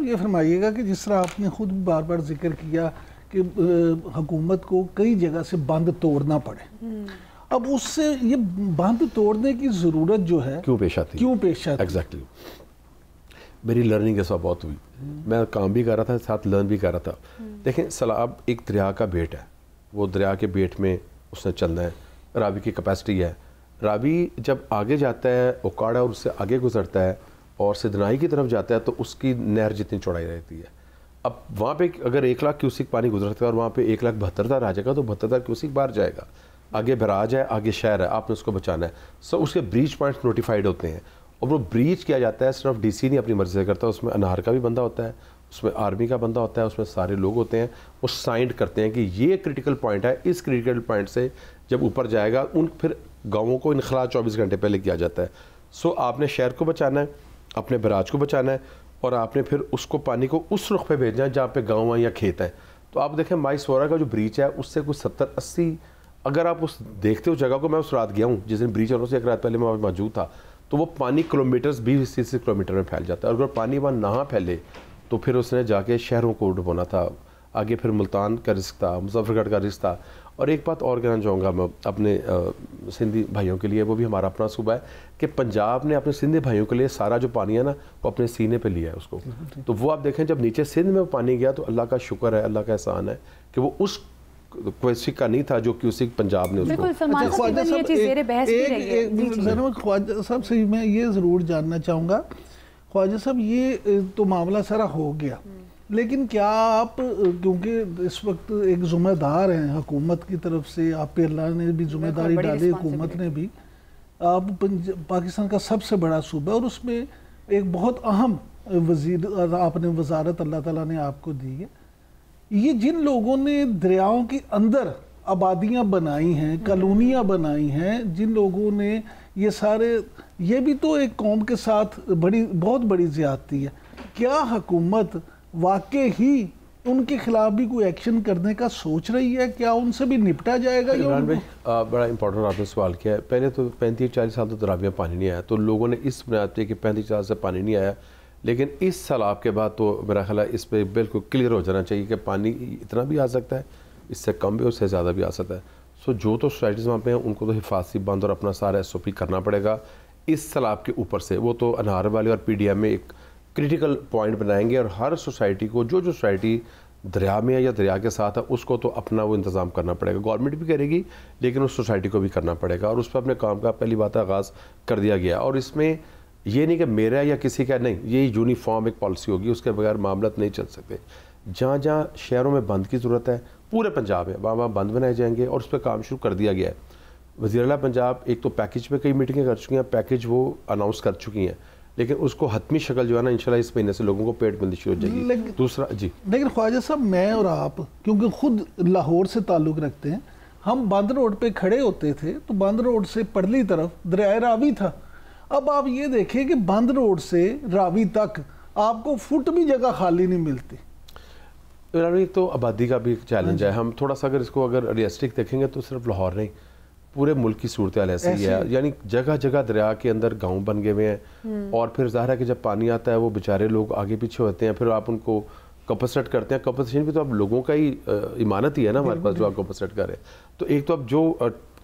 ये फरमाइएगा कि जिस तरह आपने खुद बार बार जिक्र किया कि हुकूमत को कई जगह से बंद तोड़ना पड़े, अब उससे ये बंद तोड़ने की ज़रूरत जो है क्यों पेश आती एग्जैक्टली मेरी लर्निंग ऐसा बहुत हुई। मैं काम भी कर रहा था, साथ लर्न भी कर रहा था। देखें सलाब एक दरिया का बेट है, वो दरिया के बेट में उसने चलना है। रावी की कैपेसिटी है, रावी जब आगे जाता है ओकाड़ा और उससे आगे गुजरता है और सिदनाई की तरफ जाता है तो उसकी नहर जितनी चौड़ाई रहती है। अब वहाँ पे अगर 1 लाख क्यूसिक पानी गुजरता है और वहाँ पे 1,72,000 आ जाएगा तो 72,000 क्यूसिक बाहर जाएगा। आगे बराज है, आगे शहर है, आपने उसको बचाना है। सो उसके ब्रीच पॉइंट्स नोटिफाइड होते हैं और वो ब्रीच किया जाता है। सिर्फ डीसी नहीं अपनी मर्जी से करता, उसमें अनहार का भी बंदा होता है, उसमें आर्मी का बंदा होता है, उसमें सारे लोग होते हैं। वो साइन करते हैं कि ये क्रिटिकल पॉइंट है, इस क्रिटिकल पॉइंट से जब ऊपर जाएगा उन फिर गाँवों को इनखला 24 घंटे पहले किया जाता है। सो आपने शहर को बचाना है, अपने बराज को बचाना है और आपने फिर उसको पानी को उस रुख पे भेजना है जहाँ पे गाँव है या खेत है। तो आप देखें माईसोरा का जो ब्रीच है उससे कुछ 70-80, अगर आप उस देखते हो जगह को, मैं उस रात गया हूँ जिस दिन ब्रीच होने से 1 रात पहले मैं वहाँ मौजूद था, तो वो पानी किलोमीटर्स 20-30 किलोमीटर में फैल जाता है। और अगर पानी वहाँ ना फैले तो फिर उसने जाके शहरों को डुबोना था। आगे फिर मुल्तान का रिस्क था, मुजफ्फरगढ़ का रिस्क था। और एक बात और कहना चाहूँगा मैं अपने सिंधी भाइयों के लिए, वो भी हमारा अपना सूबा है, कि पंजाब ने अपने सिंधी भाइयों के लिए सारा जो पानी है ना वो अपने सीने पे लिया है उसको। तो वो आप देखें जब नीचे सिंध में पानी गया तो अल्लाह का शुक्र है, अल्लाह का एहसान है कि वो उस क्यूसिक का नहीं था जो क्यूसिक पंजाब ने उसको। ख्वाजा साहब से मैं ये ज़रूर जानना चाहूँगा, ख्वाजा साहब ये तो मामला सारा हो गया, लेकिन क्या आप, क्योंकि इस वक्त एक ज़िम्मेदार हैं हुकूमत की तरफ से, आप पे अल्लाह ने भी ज़िम्मेदारी डाली, हुकूमत ने भी, आप पाकिस्तान का सबसे बड़ा सूबा और उसमें एक बहुत अहम वजीर आपने वजारत अल्लाह ताला ने आपको दी है। ये जिन लोगों ने दरियाओं के अंदर आबादियाँ बनाई हैं, कॉलोनियाँ बनाई हैं, जिन लोगों ने ये सारे, ये भी तो एक कौम के साथ बहुत बड़ी ज़्यादती है। क्या हुकूमत वाकई ही उनके खिलाफ भी कोई एक्शन करने का सोच रही है? क्या उनसे भी निपटा जाएगा? इमरान भाई बड़ा इंपॉर्टेंट आपने सवाल किया है। पहले तो 35-40 साल तो दराबिया पानी नहीं आया, तो लोगों ने इस बुनियाद पे कि 35 साल से पानी नहीं आया, लेकिन इस सैलाब के बाद तो मेरा ख्याल है इस पर बिल्कुल क्लियर हो जाना चाहिए कि पानी इतना भी आ सकता है, इससे कम भी, उससे ज़्यादा भी आ सकता है। सो जो तो सोसाइटीज़ वहाँ पे हैं उनको तो हिफाजती बंद और अपना सारा SOP करना पड़ेगा। इस सैलाब के ऊपर से वो तो अनहार वाले और PDM में एक क्रिटिकल पॉइंट बनाएंगे और हर सोसाइटी को, जो सोसाइटी दरिया में है या दरिया के साथ है, उसको तो अपना वो इंतज़ाम करना पड़ेगा। गवर्नमेंट भी करेगी लेकिन उस सोसाइटी को भी करना पड़ेगा और उस पर अपने काम का पहली बात आगाज़ कर दिया गया। और इसमें ये नहीं कि मेरा या किसी का, नहीं, ये यूनिफॉर्म एक पॉलिसी होगी, उसके बगैर मामलत नहीं चल सकते। जहाँ जहाँ शहरों में बंद की ज़रूरत है, पूरे पंजाब है, वहाँ बंद बनाए जाएंगे और उस पर काम शुरू कर दिया गया है। वज़ीर-ए-आला पंजाब एक तो पैकेज पे कई मीटिंगें कर चुकी हैं, पैकेज वो अनाउंस कर चुकी हैं, लेकिन उसको हतमी शक्ल जो है ना इंशाल्लाह इस महीने से लोगों को पेट मिलनी शुरू हो जाएगी। दूसरा जी, लेकिन ख्वाजा साहब, मैं और आप क्योंकि खुद लाहौर से ताल्लुक़ रखते हैं, हम बंद रोड पे खड़े होते थे तो बंद रोड से परली तरफ दरिया रावी था। अब आप ये देखें कि बंद रोड से रावी तक आपको फुट भी जगह खाली नहीं मिलती। एक तो आबादी का भी एक चैलेंज है। हम थोड़ा सा अगर रियलिस्टिक देखेंगे तो सिर्फ लाहौर नहीं, पूरे मुल्क की सूरत हाल ऐसी ही है। यानी जगह जगह दरिया के अंदर गांव बन गए हुए हैं और फिर ज़ाहिर है कि जब पानी आता है वो बेचारे लोग आगे पीछे होते हैं, फिर आप उनको कंपनसेट करते हैं। कंपनसेशन भी तो अब लोगों का ही इमानत ही है ना हमारे पास जो आप कंपनसेट करें। तो एक तो अब जो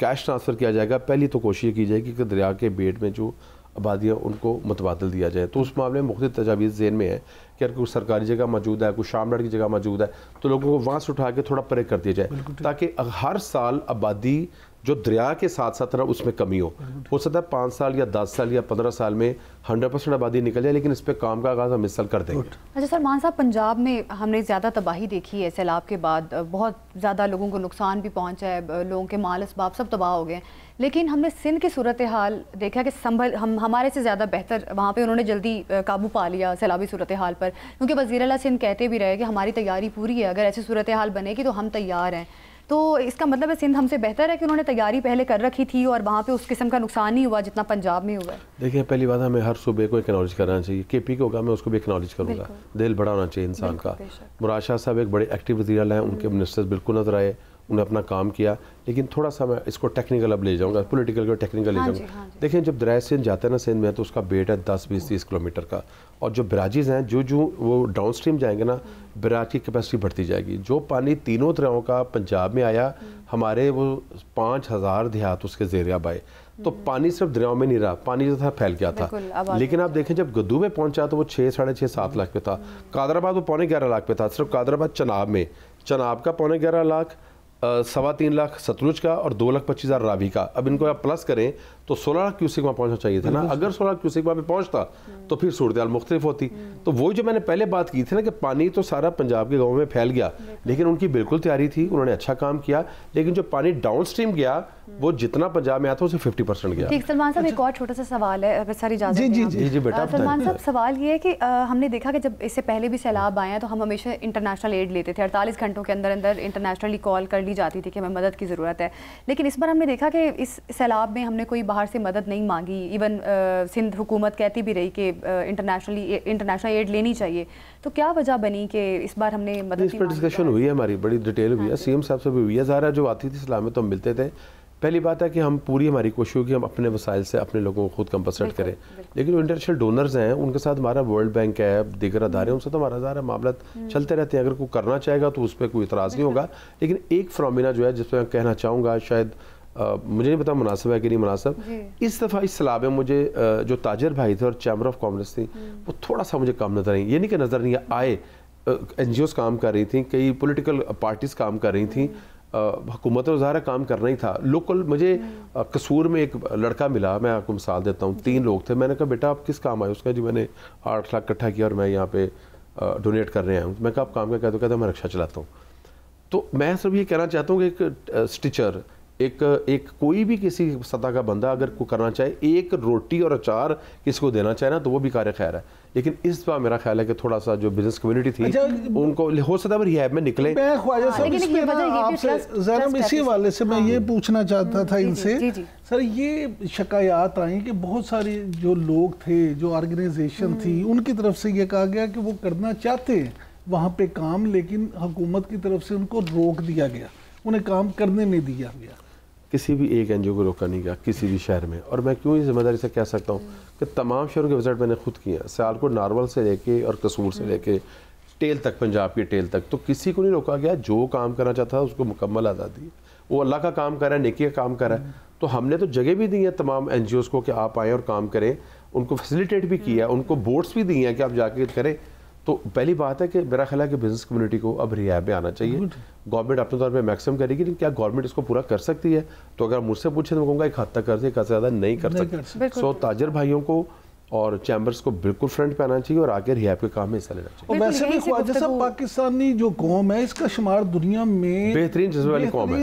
कैश ट्रांसफ़र किया जाएगा, पहली तो कोशिश की जाएगी कि दरिया के बेट में जो आबादियाँ उनको मुतबादल दिया जाए। तो उस मामले में मुख्तलिफ तजावीज़ ज़हन में है कि अगर कोई सरकारी जगह मौजूद है, कोई शामलाट की जगह मौजूद है, तो लोगों को वहाँ से उठा के थोड़ा परे कर दिया जाए, ताकि हर साल आबादी जो दरिया के साथ साथ रहा उसमें कमी हो सकता है 5 साल या 10 साल या 15 साल में 100% आबादी निकल जाए, लेकिन इस पर काम का आगाज़ हम इस साल कर देंगे। अच्छा सर, मान साहब, पंजाब में हमने ज़्यादा तबाही देखी है सैलाब के बाद, बहुत ज़्यादा लोगों को नुकसान भी पहुंचा है, लोगों के माल असबाब सब तबाह हो गए। लेकिन हमने सिंध की सूरत हाल देखा कि हमारे से ज़्यादा बेहतर वहाँ पे उन्होंने जल्दी काबू पा लिया सैलाबी सूरत हाल पर, क्योंकि वज़ीर-ए-आला सिंध कहते भी रहे कि हमारी तैयारी पूरी है, अगर ऐसी सूरत हाल बनेगी तो हम तैयार हैं। तो इसका मतलब है सिंध हमसे बेहतर है कि उन्होंने तैयारी पहले कर रखी थी और वहाँ पे उस किस्म का नुकसान नहीं हुआ जितना पंजाब में हुआ है। देखिए, पहली बात हमें हर सूबे को एक्नॉलेज करना चाहिए। KP को होगा, मैं उसको भी एक्नॉलेज करूँगा। दिल बड़ा होना चाहिए इंसान का। मुराद शाह साहब एक बड़े एक्टिव वज़ीर-ए-आला हैं, उनके मिनिस्टर्स बिल्कुल नजर आए, उन्होंने अपना काम किया। लेकिन थोड़ा सा मैं इसको टेक्निकल अब ले जाऊंगा, पॉलिटिकल को टेक्निकल ले जाऊंगा। देखिए जब दरिया सिंध जाते हैं ना सिंध में, तो उसका बेट है 10-20-30 किलोमीटर का, और जो बराजीज हैं जो वो डाउन स्ट्रीम जाएंगे ना, बराज की कैपेसिटी बढ़ती जाएगी। जो पानी तीनों दरियाओं का पंजाब में आया, हमारे वो 5000 देहात उसके ज़ेर आब आए। तो पानी सिर्फ दरियाओं में नहीं रहा, पानी जो था फैल गया था। लेकिन आप देखें जब गद्दू में पहुंचा तो वो 6-6.5-7 लाख पे था। कादराबाद वो 11.25 लाख पे था, सिर्फ कादराबाद चनाब में। चनाब का 11.25 लाख, 3.25 लाख सतलुज का, और 2,25,000 रावी का। अब इनको आप प्लस करें तो 16 लाख क्यूसेक वहाँ पहुँचना चाहिए था ना। अगर 16 लाख क्यूसेक वहाँ पे पहुँचता तो फिर सूरत मुख्तलिफ होती। तो वो जो मैंने पहले बात की थी ना कि पानी तो सारा पंजाब के गाँव में फैल गया, लेकिन उनकी बिल्कुल तैयारी थी, उन्होंने अच्छा काम किया। लेकिन जो पानी डाउन स्ट्रीम गया वो जितना पंजाब में आया था उसे 50% गया। ठीक, सलमान साहब एक और छोटा सा सवाल है, अगर सारी इजाजत जी बेटा। सलमान साहब सवाल ये है कि हमने देखा कि जब इससे पहले भी सैलाब आए हैं तो हम हमेशा इंटरनेशनल एड लेते थे, 48 घंटों के अंदर अंदर इंटरनेशनली कॉल कर ली जाती थी कि हमें मदद की ज़रूरत है। लेकिन इस बार हमने देखा कि इस सैलाब में हमने कोई बाहर से मदद नहीं मांगी। इवन सिंध हुकूमत कहती भी रही कि इंटरनेशनल एड लेनी चाहिए। तो क्या वजह बनी कि इस बार हमने मदद? इस पर डिस्कशन हुई है, हमारी बड़ी डिटेल हुई है, सीएम साहब से भी हुई है। ज़ाहिर जो आती थी सलाह में तो हम मिलते थे। पहली बात है कि हम पूरी हमारी कोशिश होगी हम अपने वसाइल से अपने लोगों को खुद कंपनसेट करें। लेकिन जो इंटरनेशनल डोनर्स हैं उनके साथ हमारा वर्ल्ड बैंक है, दीगर अदारे, उनसे तो हमारा ज़ाहिर मामला चलते रहते हैं। अगर कोई करना चाहेगा तो उस पर कोई इतराज़ नहीं होगा। लेकिन एक फिनोमेना जो है जिस पर मैं कहना चाहूँगा, शायद मुझे नहीं पता मुनासिब है कि नहीं मुनासिब, इस दफ़ा इस सलाब में मुझे जो ताजर भाई थे और चैम्बर ऑफ कॉमर्स थी वो थोड़ा सा मुझे कम नज़र आई। ये नहीं कि नज़र नहीं आए, NGOs काम कर रही थी, कई पॉलिटिकल पार्टीज़ काम कर रही थी, हुकूमत वज़ारा काम करना ही था। लोकल मुझे कसूर में एक लड़का मिला, मैं आपको मिसाल देता हूँ, 3 लोग थे। मैंने कहा बेटा आप किस काम आए? उसका जी मैंने 8 लाख इकट्ठा किया और मैं यहाँ पे डोनेट कर रहे हैं। मैं कहा आप काम क्या कहते? मैं रिक्शा चलाता हूँ। तो मैं सिर्फ ये कहना चाहता हूँ कि एक स्टिचर, एक कोई भी किसी सतह का बंदा अगर को करना चाहे, एक रोटी और अचार किसी को देना चाहे ना, तो वो भी कार्य खैर है। लेकिन इस बार मेरा ख्याल है कि थोड़ा सा जो बिजनेस कम्युनिटी थी उनको हो सकता है रिहैब में निकले। मैं ख्वाजा साहब आपसे जरा इसी हवाले से मैं ये पूछना चाहता था इनसे, सर ये शिकायत आई कि बहुत सारे जो लोग थे, जो ऑर्गेनाइजेशन थी, उनकी तरफ से ये कहा गया कि वो करना चाहते हैं वहाँ पे काम, लेकिन हुकूमत की तरफ से उनको रोक दिया गया, उन्हें काम करने नहीं दिया गया। किसी भी एक NGO को रोका नहीं गया किसी भी शहर में। और मैं क्यों इस जिम्मेदारी से कह सकता हूँ कि तमाम शहरों के विजिट मैंने खुद किया, सियालकोट नारवल से लेके और कसूर से लेके टेल तक, पंजाब की टेल तक, तो किसी को नहीं रोका गया। जो काम करना चाहता है उसको मुकम्मल आज़ादी है, वो अल्लाह का काम कर रहा है, नेकी का काम कर रहा है। तो हमने तो जगह भी दी है तमाम NGOs को कि आप आएँ और काम करें, उनको फैसिलिटेट भी किया, उनको बोर्ड्स भी दी हैं कि आप जाके करें। तो पहली बात है कि मेरा ख्याल है कि बिजनेस कम्युनिटी को अब रिहैब में आना चाहिए। गवर्नमेंट अपने तौर पे मैक्सिमम करेगी, लेकिन क्या गवर्नमेंट इसको पूरा कर सकती है? तो अगर मुझसे पूछे तो मैं कहूँगा एक हद तक कर दे, एक ज़्यादा नहीं कर सकती। सो ताजर भाइयों को और चैम्बर्स को बिल्कुल फ्रंट पे आना चाहिए और आगे रिहैब के काम में हिस्सा लेना चाहिए। और वैसे भी ख्वाजा साहब पाकिस्तानी जो कौम है इसका शुमार दुनिया में बेहतरीन जज्बे वाली कौम है।